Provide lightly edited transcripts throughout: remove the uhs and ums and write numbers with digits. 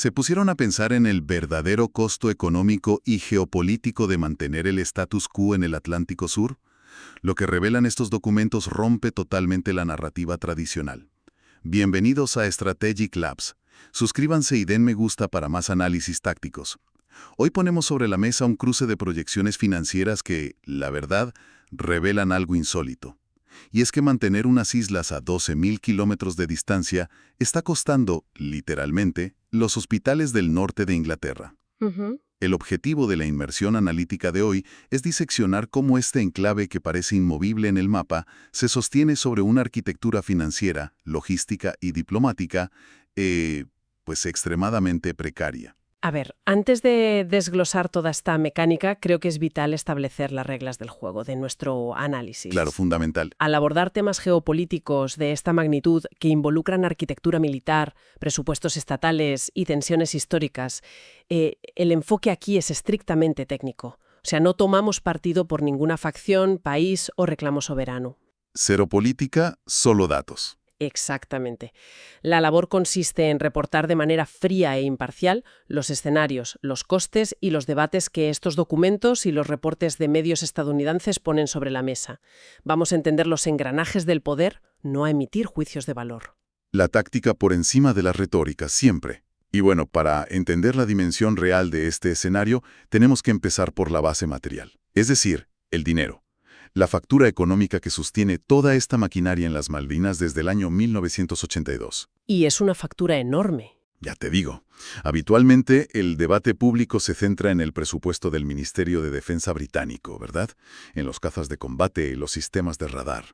¿Se pusieron a pensar en el verdadero costo económico y geopolítico de mantener el status quo en el Atlántico Sur? Lo que revelan estos documentos rompe totalmente la narrativa tradicional. Bienvenidos a Strategic Labs. Suscríbanse y den me gusta para más análisis tácticos. Hoy ponemos sobre la mesa un cruce de proyecciones financieras que, la verdad, revelan algo insólito. Y es que mantener unas islas a 12.000 kilómetros de distancia está costando, literalmente, los hospitales del norte de Inglaterra. El objetivo de la inmersión analítica de hoy es diseccionar cómo este enclave que parece inmovible en el mapa se sostiene sobre una arquitectura financiera, logística y diplomática, pues extremadamente precaria. A ver, antes de desglosar toda esta mecánica, creo que es vital establecer las reglas del juego, de nuestro análisis. Claro, fundamental. Al abordar temas geopolíticos de esta magnitud que involucran arquitectura militar, presupuestos estatales y tensiones históricas, el enfoque aquí es estrictamente técnico. O sea, no tomamos partido por ninguna facción, país o reclamo soberano. Cero política, solo datos. Exactamente. La labor consiste en reportar de manera fría e imparcial los escenarios, los costes y los debates que estos documentos y los reportes de medios estadounidenses ponen sobre la mesa. Vamos a entender los engranajes del poder, no a emitir juicios de valor. La táctica por encima de la retórica, siempre. Y bueno, para entender la dimensión real de este escenario, tenemos que empezar por la base material, es decir, el dinero. La factura económica que sostiene toda esta maquinaria en las Malvinas desde el año 1982. Y es una factura enorme. Ya te digo, habitualmente el debate público se centra en el presupuesto del Ministerio de Defensa británico, ¿verdad? En los cazas de combate y los sistemas de radar.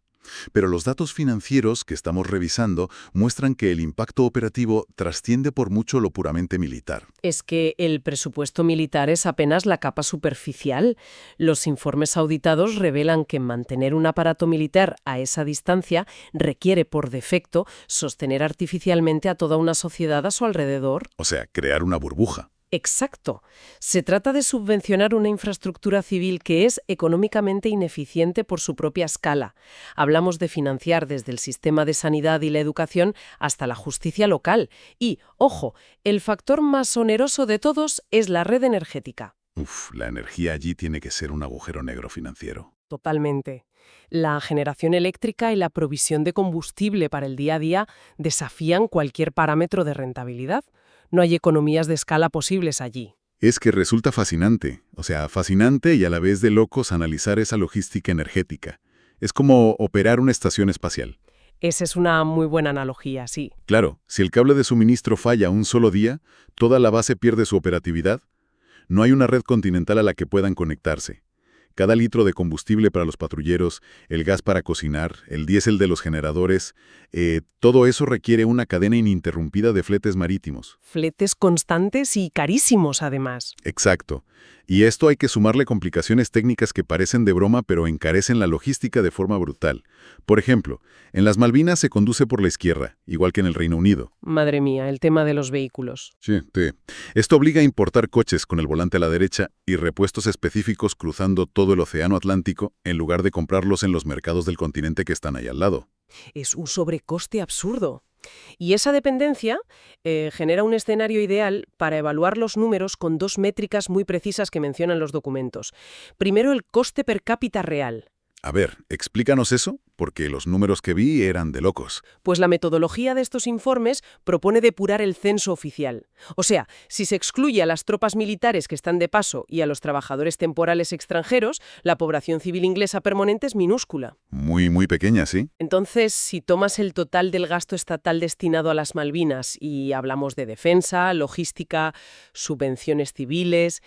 Pero los datos financieros que estamos revisando muestran que el impacto operativo trasciende por mucho lo puramente militar. Es que el presupuesto militar es apenas la capa superficial. Los informes auditados revelan que mantener un aparato militar a esa distancia requiere por defecto sostener artificialmente a toda una sociedad a su alrededor. O sea, crear una burbuja. Exacto. Se trata de subvencionar una infraestructura civil que es económicamente ineficiente por su propia escala. Hablamos de financiar desde el sistema de sanidad y la educación hasta la justicia local. Y, ojo, el factor más oneroso de todos es la red energética. La energía allí tiene que ser un agujero negro financiero. Totalmente. La generación eléctrica y la provisión de combustible para el día a día desafían cualquier parámetro de rentabilidad. No hay economías de escala posibles allí. Es que resulta fascinante, fascinante y a la vez de locos analizar esa logística energética. Es como operar una estación espacial. Esa es una muy buena analogía, sí. Claro, si el cable de suministro falla un solo día, toda la base pierde su operatividad. No hay una red continental a la que puedan conectarse. Cada litro de combustible para los patrulleros, el gas para cocinar, el diésel de los generadores, todo eso requiere una cadena ininterrumpida de fletes marítimos. Fletes constantes y carísimos, además. Exacto. Y esto hay que sumarle complicaciones técnicas que parecen de broma, pero encarecen la logística de forma brutal. Por ejemplo, en las Malvinas se conduce por la izquierda, igual que en el Reino Unido. Madre mía, el tema de los vehículos. Sí. Esto obliga a importar coches con el volante a la derecha y repuestos específicos cruzando todo el océano Atlántico en lugar de comprarlos en los mercados del continente que están ahí al lado. Es un sobrecoste absurdo. Y esa dependencia genera un escenario ideal para evaluar los números con dos métricas muy precisas que mencionan los documentos. Primero, el coste per cápita real. A ver, explícanos eso, porque los números que vi eran de locos. Pues la metodología de estos informes propone depurar el censo oficial. O sea, si se excluye a las tropas militares que están de paso y a los trabajadores temporales extranjeros, la población civil inglesa permanente es minúscula. Muy pequeña, ¿sí? Entonces, si tomas el total del gasto estatal destinado a las Malvinas y hablamos de defensa, logística, subvenciones civiles,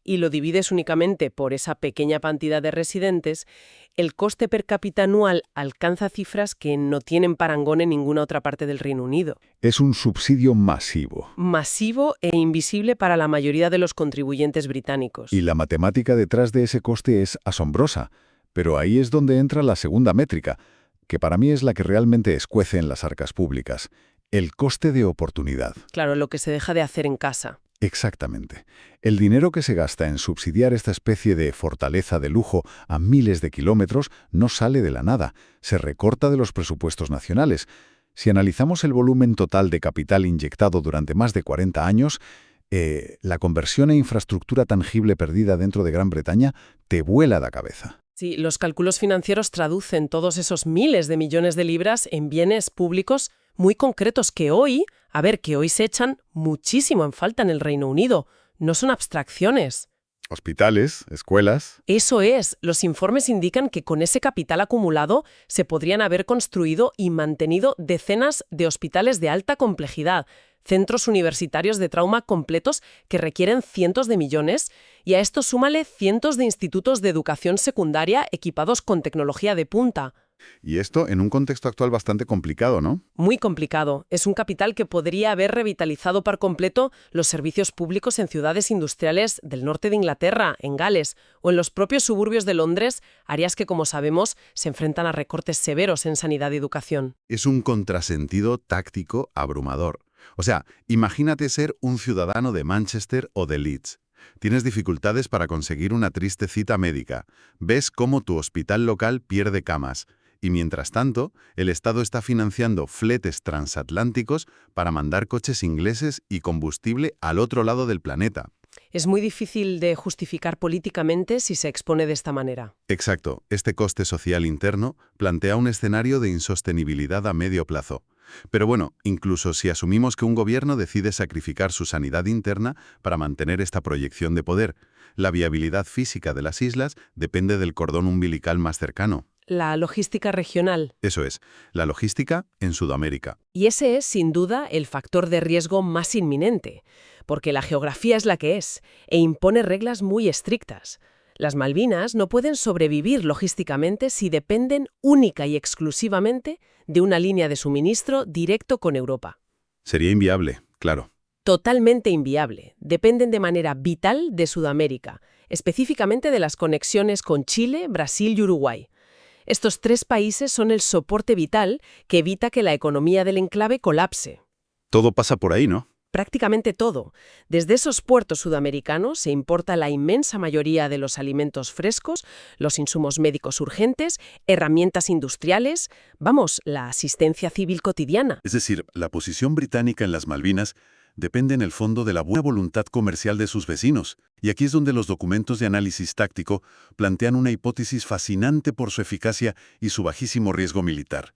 y lo divides únicamente por esa pequeña cantidad de residentes, el coste per cápita anual alcanza cifras que no tienen parangón en ninguna otra parte del Reino Unido. Es un subsidio masivo. Masivo e invisible para la mayoría de los contribuyentes británicos. Y la matemática detrás de ese coste es asombrosa. Pero ahí es donde entra la segunda métrica, que para mí es la que realmente escuece en las arcas públicas. El coste de oportunidad. Claro, lo que se deja de hacer en casa. Exactamente. El dinero que se gasta en subsidiar esta especie de fortaleza de lujo a miles de kilómetros no sale de la nada, se recorta de los presupuestos nacionales. Si analizamos el volumen total de capital inyectado durante más de 40 años, la conversión e infraestructura tangible perdida dentro de Gran Bretaña te vuela la cabeza. Sí, los cálculos financieros traducen todos esos miles de millones de libras en bienes públicos muy concretos que hoy se echan muchísimo en falta en el Reino Unido. No son abstracciones. Hospitales, escuelas. Eso es, los informes indican que con ese capital acumulado se podrían haber construido y mantenido decenas de hospitales de alta complejidad, centros universitarios de trauma completos que requieren cientos de millones, y a esto súmale cientos de institutos de educación secundaria equipados con tecnología de punta. Y esto en un contexto actual bastante complicado, ¿no? Muy complicado. Es un capital que podría haber revitalizado por completo los servicios públicos en ciudades industriales del norte de Inglaterra, en Gales, o en los propios suburbios de Londres, áreas que, como sabemos, se enfrentan a recortes severos en sanidad y educación. Es un contrasentido táctico abrumador. O sea, imagínate ser un ciudadano de Manchester o de Leeds. Tienes dificultades para conseguir una triste cita médica. Ves cómo tu hospital local pierde camas. Y mientras tanto, el Estado está financiando fletes transatlánticos para mandar coches ingleses y combustible al otro lado del planeta. Es muy difícil de justificar políticamente si se expone de esta manera. Exacto, este coste social interno plantea un escenario de insostenibilidad a medio plazo. Pero bueno, incluso si asumimos que un gobierno decide sacrificar su sanidad interna para mantener esta proyección de poder, la viabilidad física de las islas depende del cordón umbilical más cercano. La logística regional. Eso es, la logística en Sudamérica. Y ese es, sin duda, el factor de riesgo más inminente, porque la geografía es la que es, e impone reglas muy estrictas. Las Malvinas no pueden sobrevivir logísticamente si dependen única y exclusivamente de una línea de suministro directo con Europa. Sería inviable, claro. Totalmente inviable. Dependen de manera vital de Sudamérica, específicamente de las conexiones con Chile, Brasil y Uruguay. Estos tres países son el soporte vital que evita que la economía del enclave colapse. Todo pasa por ahí, ¿no? Prácticamente todo. Desde esos puertos sudamericanos se importa la inmensa mayoría de los alimentos frescos, los insumos médicos urgentes, herramientas industriales, la asistencia civil cotidiana. Es decir, la posición británica en las Malvinas depende en el fondo de la buena voluntad comercial de sus vecinos. Y aquí es donde los documentos de análisis táctico plantean una hipótesis fascinante por su eficacia y su bajísimo riesgo militar.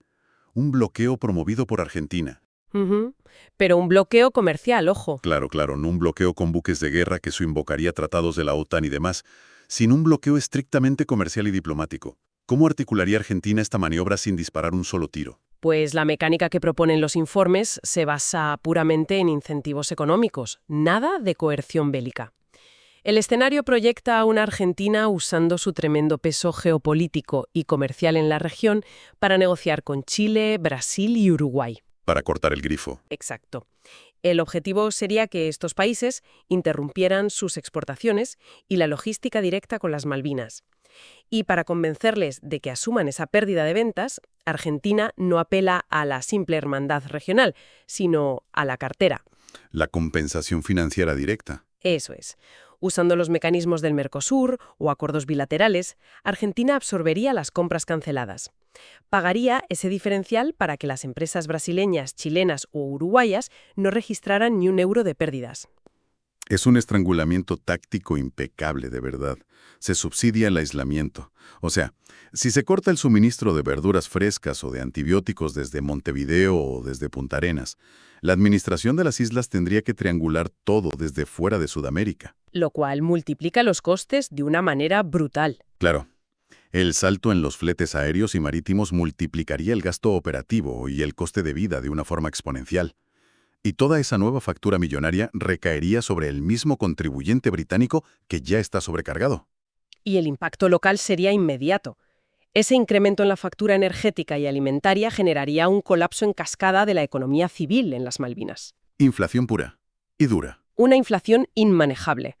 Un bloqueo promovido por Argentina. Pero un bloqueo comercial, ojo. Claro, no un bloqueo con buques de guerra que eso invocaría tratados de la OTAN y demás, sino un bloqueo estrictamente comercial y diplomático. ¿Cómo articularía Argentina esta maniobra sin disparar un solo tiro? Pues la mecánica que proponen los informes se basa puramente en incentivos económicos, nada de coerción bélica. El escenario proyecta a una Argentina usando su tremendo peso geopolítico y comercial en la región para negociar con Chile, Brasil y Uruguay. Para cortar el grifo. Exacto. El objetivo sería que estos países interrumpieran sus exportaciones y la logística directa con las Malvinas. Y para convencerles de que asuman esa pérdida de ventas, Argentina no apela a la simple hermandad regional, sino a la cartera. La compensación financiera directa. Eso es. Usando los mecanismos del Mercosur o acuerdos bilaterales, Argentina absorbería las compras canceladas. Pagaría ese diferencial para que las empresas brasileñas, chilenas o uruguayas no registraran ni un euro de pérdidas. Es un estrangulamiento táctico impecable, de verdad. Se subsidia el aislamiento. O sea, si se corta el suministro de verduras frescas o de antibióticos desde Montevideo o desde Punta Arenas, la administración de las islas tendría que triangular todo desde fuera de Sudamérica. Lo cual multiplica los costes de una manera brutal. Claro. El salto en los fletes aéreos y marítimos multiplicaría el gasto operativo y el coste de vida de una forma exponencial. Y toda esa nueva factura millonaria recaería sobre el mismo contribuyente británico que ya está sobrecargado. Y el impacto local sería inmediato. Ese incremento en la factura energética y alimentaria generaría un colapso en cascada de la economía civil en las Malvinas. Inflación pura y dura. Una inflación inmanejable.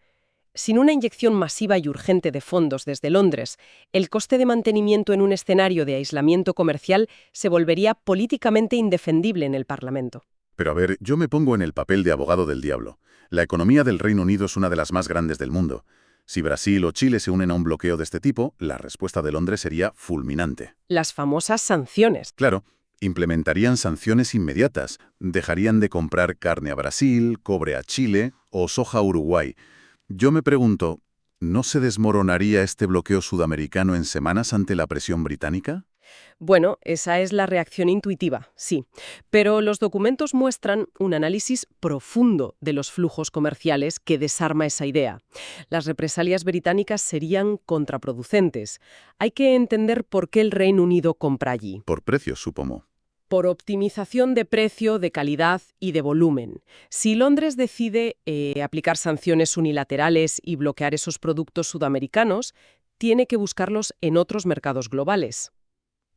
Sin una inyección masiva y urgente de fondos desde Londres, el coste de mantenimiento en un escenario de aislamiento comercial se volvería políticamente indefendible en el Parlamento. Pero a ver, yo me pongo en el papel de abogado del diablo. La economía del Reino Unido es una de las más grandes del mundo. Si Brasil o Chile se unen a un bloqueo de este tipo, la respuesta de Londres sería fulminante. Las famosas sanciones. Claro, Implementarían sanciones inmediatas, dejarían de comprar carne a Brasil, cobre a Chile o soja a Uruguay. Yo me pregunto, ¿no se desmoronaría este bloqueo sudamericano en semanas ante la presión británica? Bueno, esa es la reacción intuitiva, sí. Pero los documentos muestran un análisis profundo de los flujos comerciales que desarma esa idea. Las represalias británicas serían contraproducentes. Hay que entender por qué el Reino Unido compra allí. Por precios, supongo. Por optimización de precio, de calidad y de volumen. Si Londres decide aplicar sanciones unilaterales y bloquear esos productos sudamericanos, tiene que buscarlos en otros mercados globales.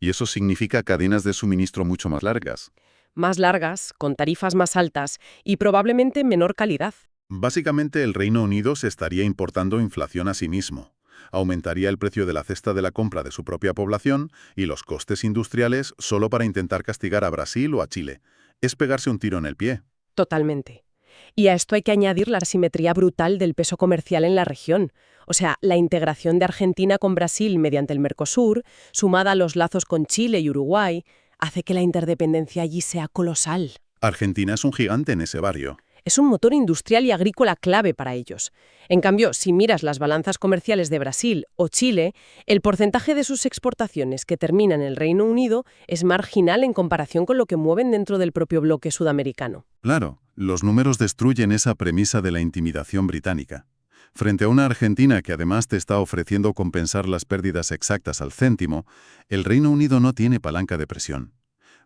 Y eso significa cadenas de suministro mucho más largas. Más largas, con tarifas más altas y probablemente menor calidad. Básicamente, el Reino Unido se estaría importando inflación a sí mismo. Aumentaría el precio de la cesta de la compra de su propia población y los costes industriales solo para intentar castigar a Brasil o a Chile. Es pegarse un tiro en el pie. Totalmente. Y a esto hay que añadir la asimetría brutal del peso comercial en la región. O sea, la integración de Argentina con Brasil mediante el Mercosur, sumada a los lazos con Chile y Uruguay, hace que la interdependencia allí sea colosal. Argentina es un gigante en ese barrio. Es un motor industrial y agrícola clave para ellos. En cambio, si miras las balanzas comerciales de Brasil o Chile, el porcentaje de sus exportaciones que terminan en el Reino Unido es marginal en comparación con lo que mueven dentro del propio bloque sudamericano. Claro, los números destruyen esa premisa de la intimidación británica. Frente a una Argentina que además te está ofreciendo compensar las pérdidas exactas al céntimo, el Reino Unido no tiene palanca de presión.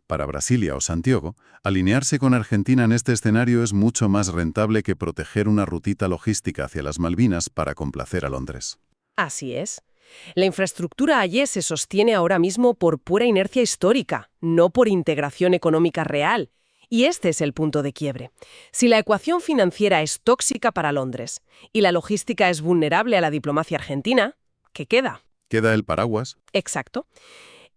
Para Brasilia o Santiago, alinearse con Argentina en este escenario es mucho más rentable que proteger una rutita logística hacia las Malvinas para complacer a Londres. Así es. La infraestructura allí se sostiene ahora mismo por pura inercia histórica, no por integración económica real. Y este es el punto de quiebre. Si la ecuación financiera es tóxica para Londres y la logística es vulnerable a la diplomacia argentina, ¿qué queda? Queda el paraguas. Exacto.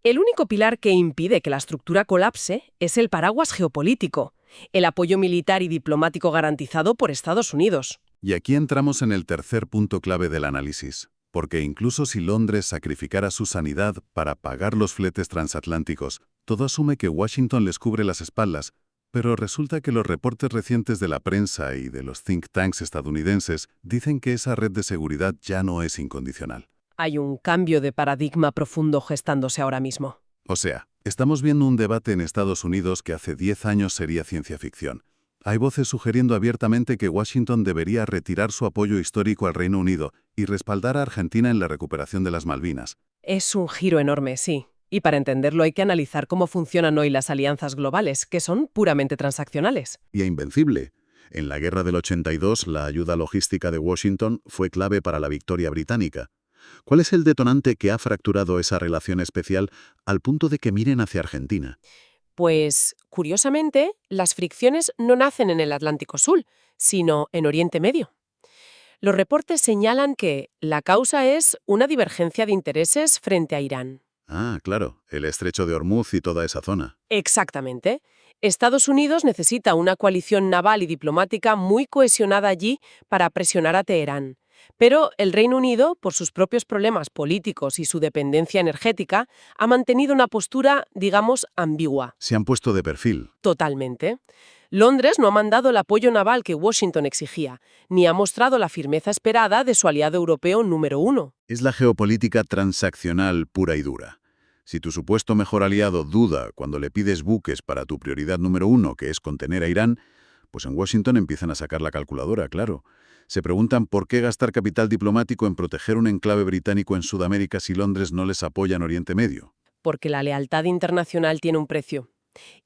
El único pilar que impide que la estructura colapse es el paraguas geopolítico, el apoyo militar y diplomático garantizado por Estados Unidos. Y aquí entramos en el tercer punto clave del análisis, porque incluso si Londres sacrificara su sanidad para pagar los fletes transatlánticos, todo asume que Washington les cubre las espaldas, pero resulta que los reportes recientes de la prensa y de los think tanks estadounidenses dicen que esa red de seguridad ya no es incondicional. Hay un cambio de paradigma profundo gestándose ahora mismo. O sea, estamos viendo un debate en Estados Unidos que hace 10 años sería ciencia ficción. Hay voces sugiriendo abiertamente que Washington debería retirar su apoyo histórico al Reino Unido y respaldar a Argentina en la recuperación de las Malvinas. Es un giro enorme, sí. Y para entenderlo hay que analizar cómo funcionan hoy las alianzas globales, que son puramente transaccionales. Y invencible. En la guerra del 82, la ayuda logística de Washington fue clave para la victoria británica. ¿Cuál es el detonante que ha fracturado esa relación especial al punto de que miren hacia Argentina? Pues, curiosamente, las fricciones no nacen en el Atlántico Sur, sino en Oriente Medio. Los reportes señalan que la causa es una divergencia de intereses frente a Irán. Ah, claro, el estrecho de Hormuz y toda esa zona. Exactamente. Estados Unidos necesita una coalición naval y diplomática muy cohesionada allí para presionar a Teherán. Pero el Reino Unido, por sus propios problemas políticos y su dependencia energética, ha mantenido una postura, digamos, ambigua. Se han puesto de perfil. Totalmente. Londres no ha mandado el apoyo naval que Washington exigía, ni ha mostrado la firmeza esperada de su aliado europeo número 1. Es la geopolítica transaccional pura y dura. Si tu supuesto mejor aliado duda cuando le pides buques para tu prioridad número 1, que es contener a Irán, pues en Washington empiezan a sacar la calculadora, claro. Se preguntan por qué gastar capital diplomático en proteger un enclave británico en Sudamérica si Londres no les apoya en Oriente Medio. Porque la lealtad internacional tiene un precio.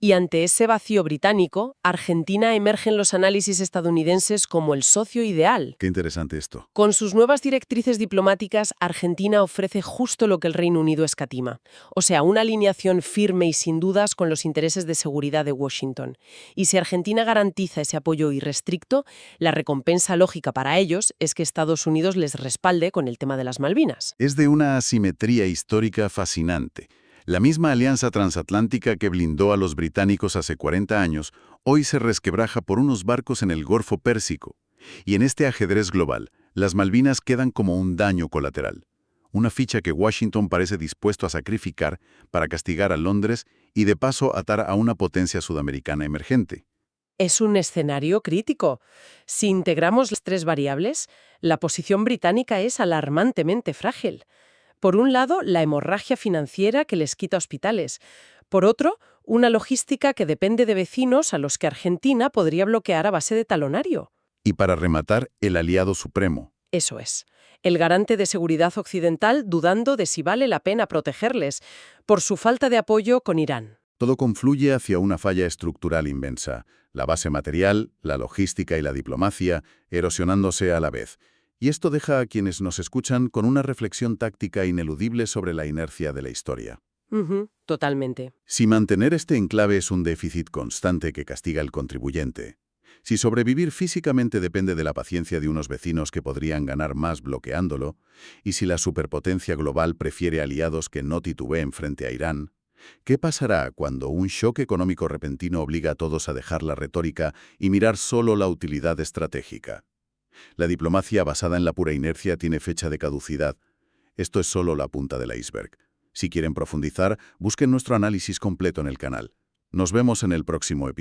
Y ante ese vacío británico, Argentina emerge en los análisis estadounidenses como el socio ideal. Qué interesante esto. Con sus nuevas directrices diplomáticas, Argentina ofrece justo lo que el Reino Unido escatima. O sea, una alineación firme y sin dudas con los intereses de seguridad de Washington. Y si Argentina garantiza ese apoyo irrestricto, la recompensa lógica para ellos es que Estados Unidos les respalde con el tema de las Malvinas. Es de una asimetría histórica fascinante. La misma alianza transatlántica que blindó a los británicos hace 40 años, hoy se resquebraja por unos barcos en el Golfo Pérsico. Y en este ajedrez global, las Malvinas quedan como un daño colateral. Una ficha que Washington parece dispuesto a sacrificar para castigar a Londres y de paso atar a una potencia sudamericana emergente. Es un escenario crítico. Si integramos las tres variables, la posición británica es alarmantemente frágil. Por un lado, la hemorragia financiera que les quita hospitales. Por otro, una logística que depende de vecinos a los que Argentina podría bloquear a base de talonario. Y para rematar, el aliado supremo. Eso es. El garante de seguridad occidental dudando de si vale la pena protegerles por su falta de apoyo con Irán. Todo confluye hacia una falla estructural inmensa, la base material, la logística y la diplomacia, erosionándose a la vez. Y esto deja a quienes nos escuchan con una reflexión táctica ineludible sobre la inercia de la historia. Totalmente. Si mantener este enclave es un déficit constante que castiga al contribuyente, si sobrevivir físicamente depende de la paciencia de unos vecinos que podrían ganar más bloqueándolo, y si la superpotencia global prefiere aliados que no titubeen frente a Irán, ¿qué pasará cuando un shock económico repentino obliga a todos a dejar la retórica y mirar solo la utilidad estratégica? La diplomacia basada en la pura inercia tiene fecha de caducidad. Esto es solo la punta del iceberg. Si quieren profundizar, busquen nuestro análisis completo en el canal. Nos vemos en el próximo episodio.